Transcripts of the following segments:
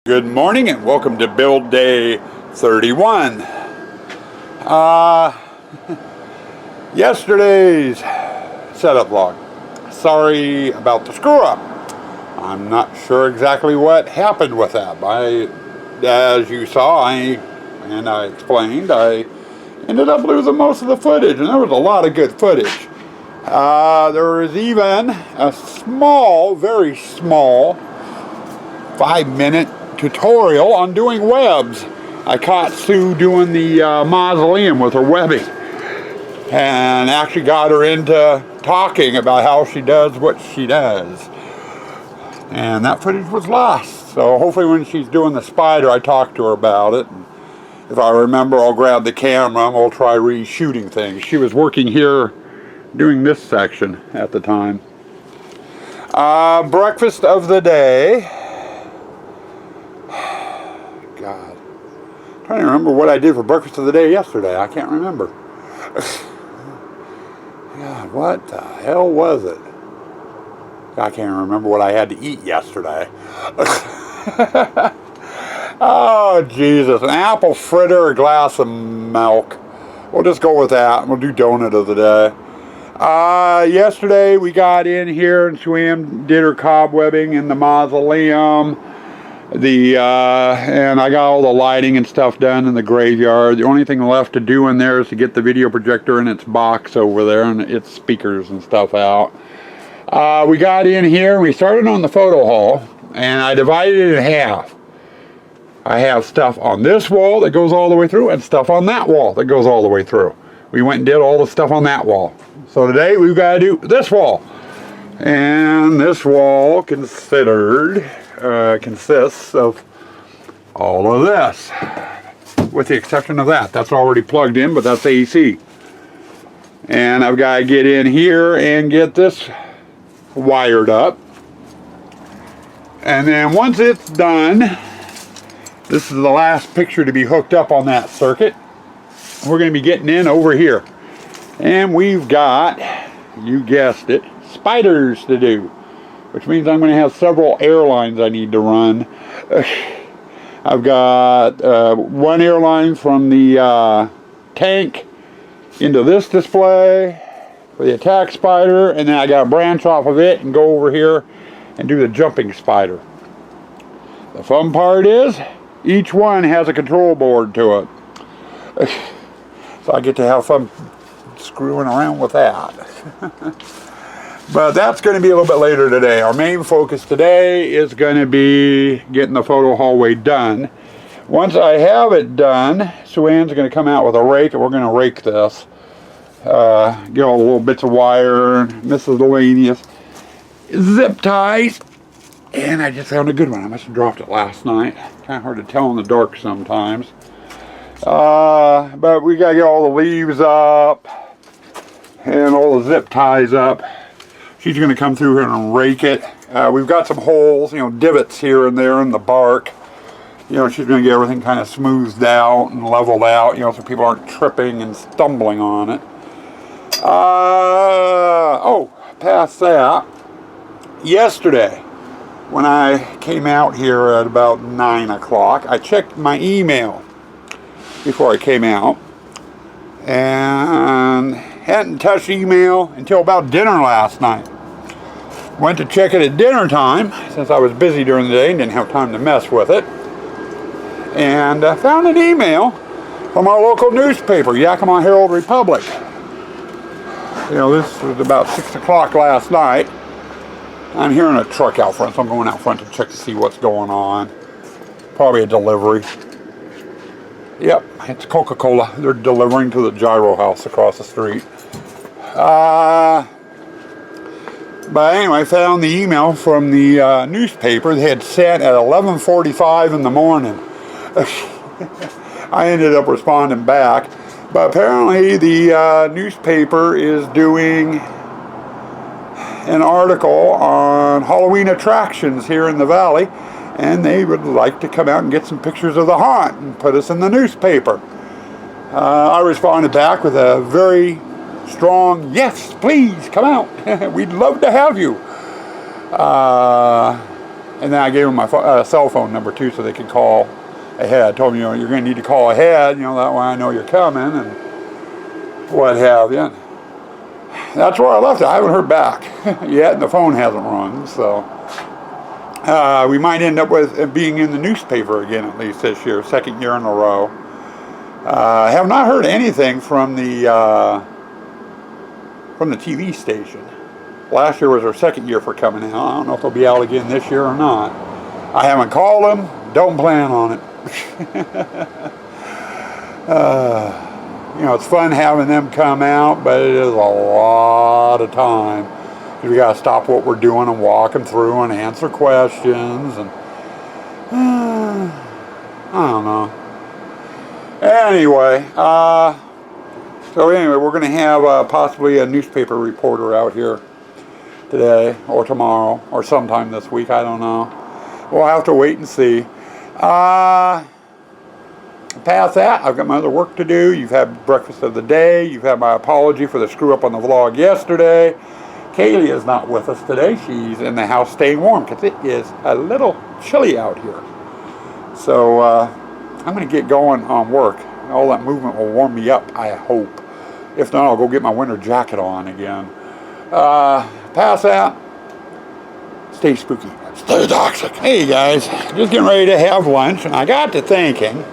Good morning and welcome to build day 31. Yesterday's setup vlog. Sorry about the screw up. I'm not sure exactly what happened with that. As you saw, I explained, I ended up losing most of the footage, and there was a lot of good footage. There was even a small, very small 5-minute tutorial on doing webs. I caught Sue doing the mausoleum with her webbing and actually got her into talking about how she does what she does, and that footage was lost. So hopefully when she's doing the spider, I talk to her about it. If I remember, I'll grab the camera and we'll try reshooting things. She was working here doing this section at the time. Breakfast of the day. God, I'm trying to remember what I did for breakfast of the day yesterday. I can't remember. God, what the hell was it? I can't remember what I had to eat yesterday. Oh, Jesus. An apple fritter, a glass of milk. We'll just go with that. We'll do donut of the day. Yesterday we got in here and Swam did her cobwebbing in the mausoleum. And I got all the lighting and stuff done in the graveyard. The only thing left to do in there is to get the video projector in its box over there and its speakers and stuff out. We got in here and we started on the photo hall, and I divided it in half. I have stuff on this wall that goes all the way through and stuff on that wall that goes all the way through. We went and did all the stuff on that wall. So today we've got to do this wall. And this wall consists of all of this, with the exception of that. That's already plugged in, but that's AC. And I've got to get in here and get this wired up. And then once it's done, this is the last picture to be hooked up on that circuit. We're going to be getting in over here. And we've got, you guessed it, spiders to do. Which means I'm going to have several airlines I need to run. I've got one airline from the tank into this display for the attack spider, and then I got to branch off of it and go over here and do the jumping spider. The fun part is each one has a control board to it. So I get to have fun screwing around with that. But that's going to be a little bit later today. Our main focus today is going to be getting the photo hallway done. Once I have it done, Sue Ann's going to come out with a rake, and we're going to rake this. Get all the little bits of wire, miscellaneous zip ties. And I just found a good one. I must have dropped it last night. Kind of hard to tell in the dark sometimes. But we got to get all the leaves up and all the zip ties up. She's going to come through here and rake it. We've got some holes, divots here and there in the bark. She's going to get everything kind of smoothed out and leveled out, so people aren't tripping and stumbling on it. Past that, yesterday, when I came out here at about 9 o'clock, I checked my email before I came out. And hadn't touched email until about dinner last night. Went to check it at dinner time, since I was busy during the day and didn't have time to mess with it. And found an email from our local newspaper, Yakima Herald Republic. This was about 6 o'clock last night. I'm hearing a truck out front, so I'm going out front to check to see what's going on. Probably a delivery. Yep, it's Coca-Cola. They're delivering to the Gyro House across the street. But anyway, I found the email from the newspaper. They had sent at 11:45 in the morning. I ended up responding back. But apparently the newspaper is doing an article on Halloween attractions here in the valley. And they would like to come out and get some pictures of the haunt and put us in the newspaper. I responded back with a very strong, yes, please, come out. We'd love to have you. And then I gave them my cell phone number too, so they could call ahead. I told them, you know, you're going to need to call ahead, you know, that way I know you're coming and what have you. That's where I left it. I haven't heard back yet, and the phone hasn't rung, so we might end up with it being in the newspaper again, at least this year, second year in a row. I have not heard anything from the TV station. Last year was our second year for coming out. I don't know if they'll be out again this year or not. I haven't called them. Don't plan on it. You know, it's fun having them come out, but it is a lot of time. We got to stop what we're doing and walk them through and answer questions. And I don't know. Anyway, so anyway, we're going to have possibly a newspaper reporter out here today or tomorrow or sometime this week. I don't know. We'll have to wait and see. Past that, I've got my other work to do. You've had breakfast of the day. You've had my apology for the screw up on the vlog yesterday. Kaylee is not with us today. She's in the house staying warm because it is a little chilly out here. So I'm going to get going on work. All that movement will warm me up, I hope. If not, I'll go get my winter jacket on again. Past that, stay spooky, stay toxic. Hey guys, just getting ready to have lunch, and I got to thinking,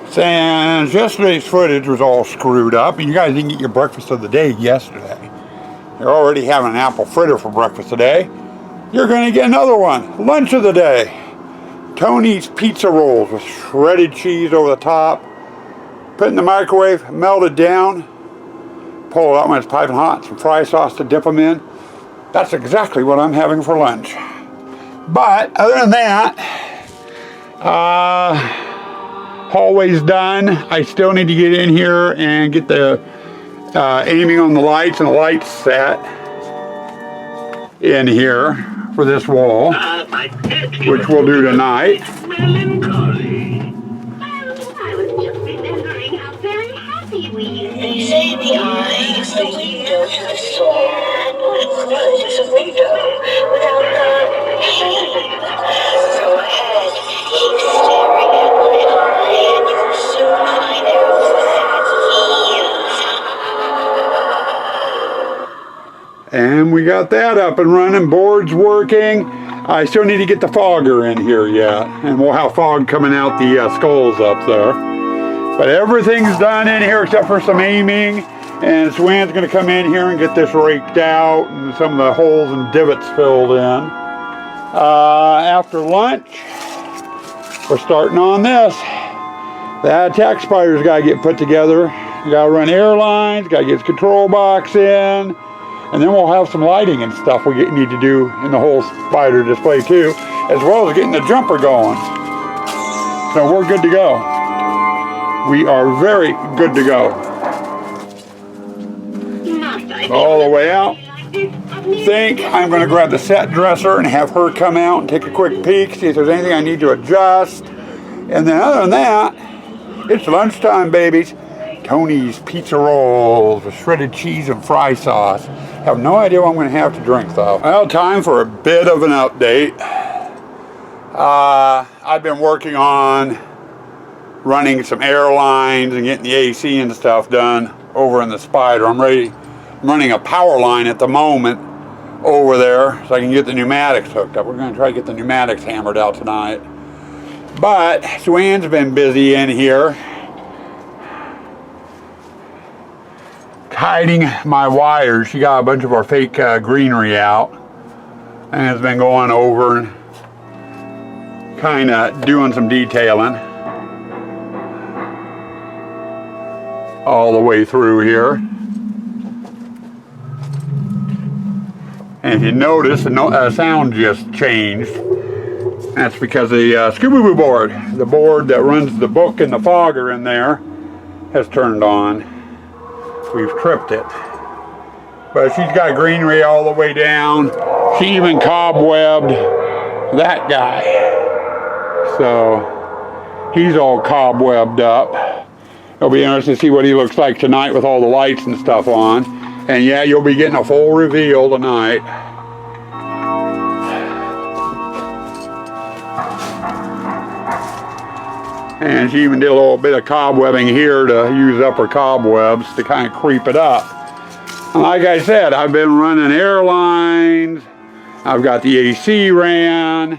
since yesterday's footage was all screwed up, and you guys didn't get your breakfast of the day yesterday. You're already having an apple fritter for breakfast today. You're going to get another one. Lunch of the day. Tony's pizza rolls with shredded cheese over the top. Put in the microwave, melted down. Pull it out when it's piping hot. Some fry sauce to dip them in. That's exactly what I'm having for lunch. But other than that, hallway's done. I still need to get in here and get the aiming on the lights and the lights set in here for this wall, which we'll do tonight. I was just remembering how very happy we used to be. They say the eye is the window to the soul, and what closes a window without the pain? Go ahead, keep staring at my eye, and you'll soon find out what that feels. And we got that up and running. Board's working. I still need to get the fogger in here yet, and we'll have fog coming out the skulls up there. But everything's done in here except for some aiming, and Swan's going to come in here and get this raked out and some of the holes and divots filled in. After lunch, we're starting on this. The attack spider's got to get put together. You got to run airlines, got to get his control box in, and then we'll have some lighting and stuff we need to do in the whole spider display too, as well as getting the jumper going. So we're good to go. We are very good to go. All the way out. Think I'm going to grab the set dresser and have her come out and take a quick peek, see if there's anything I need to adjust. And then other than that, it's lunchtime, babies. Tony's pizza rolls with shredded cheese and fry sauce. Have no idea what I'm going to have to drink though. Well, time for a bit of an update. I've been working on running some airlines and getting the AC and stuff done over in the Spider. I'm running a power line at the moment over there so I can get the pneumatics hooked up. We're going to try to get the pneumatics hammered out tonight. But Swan's been busy in here hiding my wires. She got a bunch of our fake greenery out and has been going over and kind of doing some detailing all the way through here. And if you notice, the sound just changed. That's because the Scooby-Boo board, the board that runs the book and the fogger in there, has turned on. We've tripped it. But she's got greenery all the way down. She even cobwebbed that guy. So he's all cobwebbed up. It'll be interesting to see what he looks like tonight with all the lights and stuff on. And yeah, you'll be getting a full reveal tonight. And she even did a little bit of cobwebbing here to use upper cobwebs to kind of creep it up. And like I said, I've been running airlines. I've got the AC ran.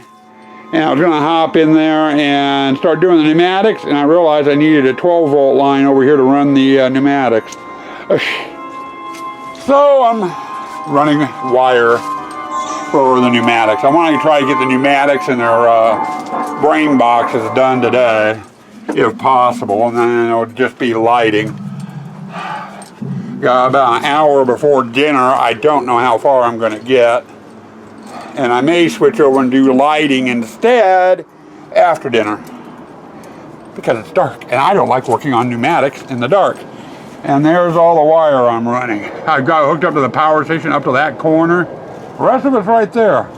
And I was going to hop in there and start doing the pneumatics, and I realized I needed a 12-volt line over here to run the pneumatics. So I'm running wire for the pneumatics. I want to try to get the pneumatics and their brain boxes done today, if possible, and then it'll just be lighting. Got about an hour before dinner. I don't know how far I'm going to get. And I may switch over and do lighting instead after dinner, because it's dark and I don't like working on pneumatics in the dark. And there's all the wire I'm running. I've got hooked up to the power station up to that corner. The rest of it's right there.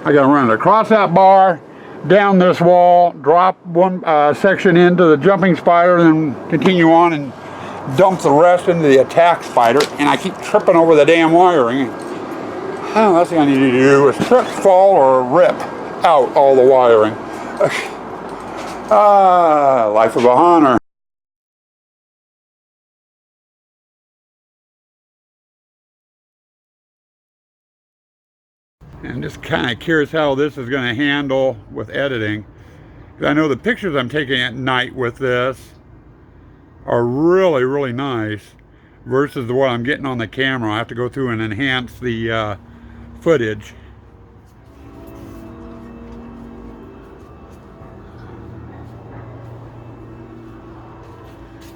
I gotta run it across that bar, down this wall, drop one section into the jumping spider, and then continue on and dump the rest into the attack spider. And I keep tripping over the damn wiring. Oh, last thing I need to do is trip, fall, or rip out all the wiring. Life of a hunter. And just kind of curious how this is going to handle with editing. Because I know the pictures I'm taking at night with this are really, really nice versus what I'm getting on the camera. I have to go through and enhance the footage.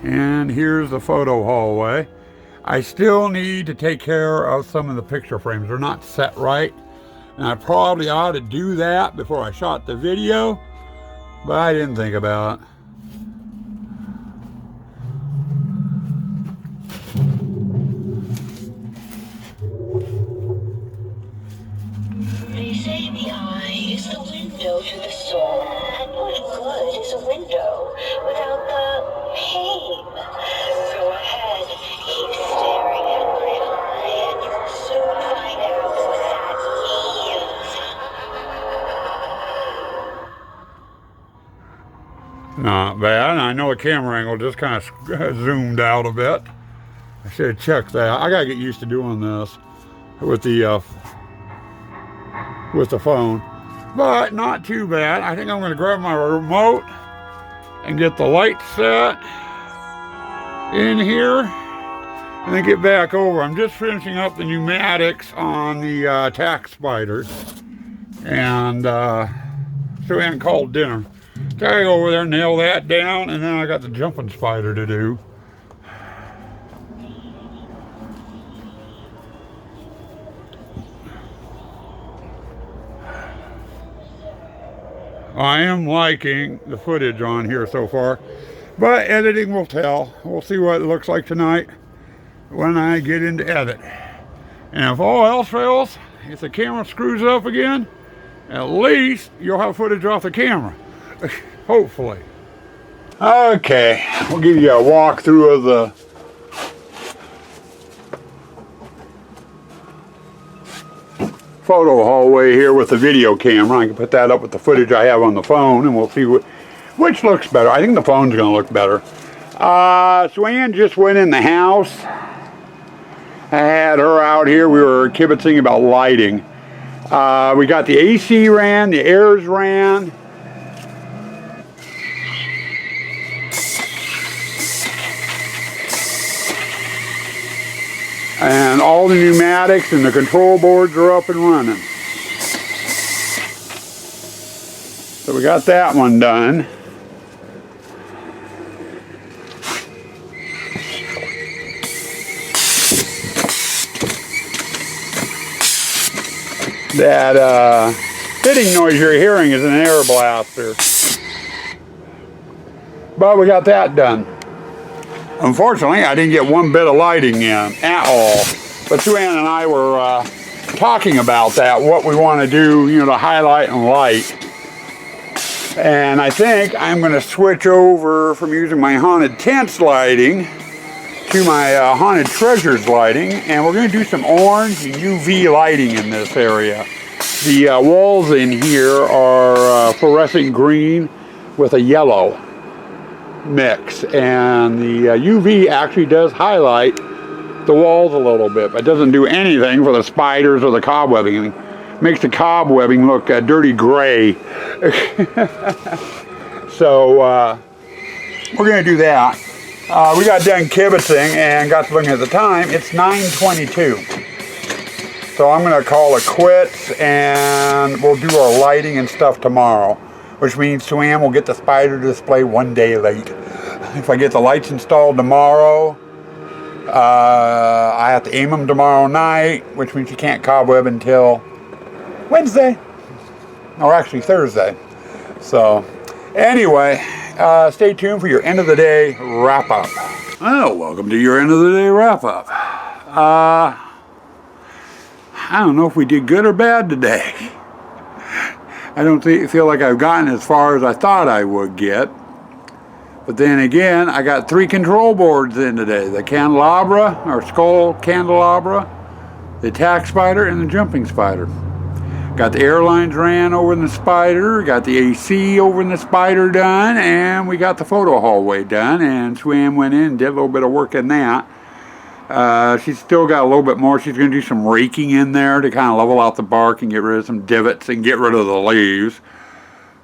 And here's the photo hallway. I still need to take care of some of the picture frames. They're not set right, and I probably ought to do that before I shot the video, but I didn't think about it. They say the eye is the window to the soul, and what good is a window without the pain? Go ahead, keep staring at my eye, and you'll soon find out what that means. Not bad. I know the camera angle just kind of zoomed out a bit. I should have checked that. I gotta get used to doing this with the phone, but not too bad. I think I'm going to grab my remote and get the light set in here and then get back over. I'm just finishing up the pneumatics on the attack spider, and so we haven't called dinner. Gotta go over there and nail that down, and then I got the jumping spider to do. I am liking the footage on here so far, but editing will tell. We'll see what it looks like tonight when I get into edit. And if all else fails, if the camera screws up again, at least you'll have footage off the camera. Hopefully. Okay, we'll give you a walkthrough of the photo hallway here with the video camera. I can put that up with the footage I have on the phone, and we'll see which looks better. I think the phone's going to look better. So Ann just went in the house. I had her out here. We were kibitzing about lighting. We got the AC ran, the airs ran. And all the pneumatics and the control boards are up and running. So we got that one done. That fitting noise you're hearing is an air blaster. But we got that done. Unfortunately, I didn't get one bit of lighting in at all. But Sue Ann and I were talking about that, what we want to do, you know, to highlight and light. And I think I'm going to switch over from using my Haunted Tents lighting to my Haunted Treasures lighting. And we're going to do some orange and UV lighting in this area. The walls in here are fluorescent green with a yellow. mix, and the UV actually does highlight the walls a little bit, but doesn't do anything for the spiders or the cobwebbing. It makes the cobwebbing look dirty gray. So we're going to do that. We got done kibitzing and got to looking at the time. It's 9:22. So I'm going to call it quits, and we'll do our lighting and stuff tomorrow, which means Sue-Ann will get the spider display one day late. If I get the lights installed tomorrow, I have to aim them tomorrow night, which means you can't cobweb until Wednesday, or actually Thursday. So anyway, stay tuned for your end of the day wrap up. Oh, welcome to your end of the day wrap up. I don't know if we did good or bad today. I don't feel like I've gotten as far as I thought I would get. But then again, I got 3 control boards in today. The candelabra, or skull candelabra, the attack spider, and the jumping spider. Got the airlines ran over in the spider, got the AC over in the spider done, and we got the photo hallway done, and Sue-Ann went in and did a little bit of work in that. She's still got a little bit more. She's going to do some raking in there to kind of level out the bark and get rid of some divots and get rid of the leaves.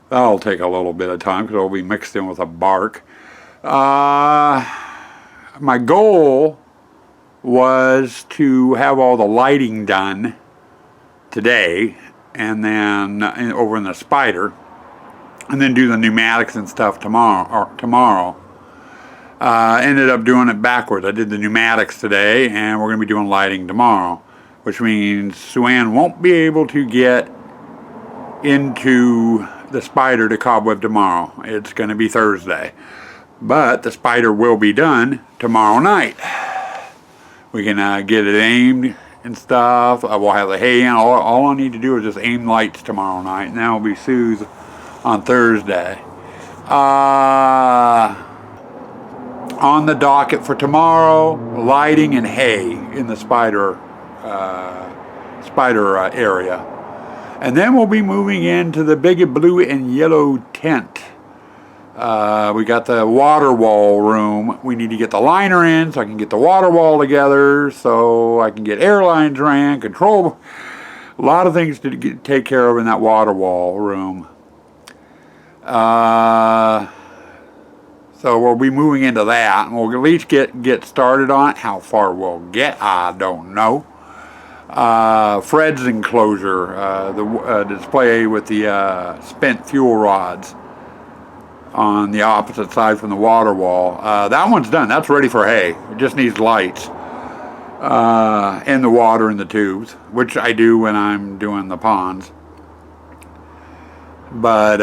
That'll take a little bit of time because it'll be mixed in with the bark. My goal was to have all the lighting done today, and then over in the spider, and then do the pneumatics and stuff tomorrow. Ended up doing it backwards. I did the pneumatics today, and we're going to be doing lighting tomorrow, which means Sue-Ann won't be able to get into the spider to cobweb tomorrow. It's going to be Thursday, but the spider will be done tomorrow night. We can get it aimed and stuff. We'll have the hay in. All I need to do is just aim lights tomorrow night, and that will be Sue's on Thursday. On the docket for tomorrow, lighting and hay in the spider area. And then we'll be moving into the big blue and yellow tent. We got the water wall room. We need to get the liner in so I can get the water wall together, so I can get airlines ran, control. A lot of things to take care of in that water wall room. So we'll be moving into that, and we'll at least get started on it. How far we'll get, I don't know. Fred's enclosure, the display with the spent fuel rods on the opposite side from the water wall. That one's done. That's ready for hay. It just needs lights and the water in the tubes, which I do when I'm doing the ponds. But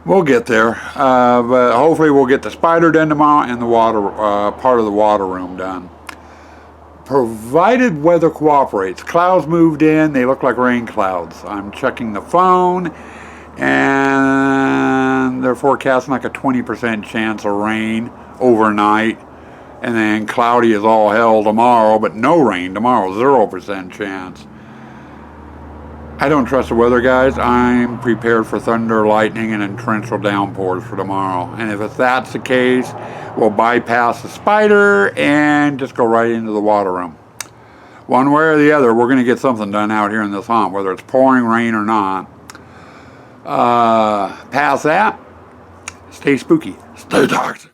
we'll get there, but hopefully we'll get the spider done tomorrow and the water part of the water room done. Provided weather cooperates. Clouds moved in. They look like rain clouds. I'm checking the phone, and they're forecasting like a 20% chance of rain overnight, and then cloudy as all hell tomorrow, but no rain tomorrow, 0% chance. I don't trust the weather, guys. I'm prepared for thunder, lightning, and torrential downpours for tomorrow. And if that's the case, we'll bypass the spider and just go right into the water room. One way or the other, we're going to get something done out here in this hump, whether it's pouring rain or not. Past that, stay spooky, stay toxic.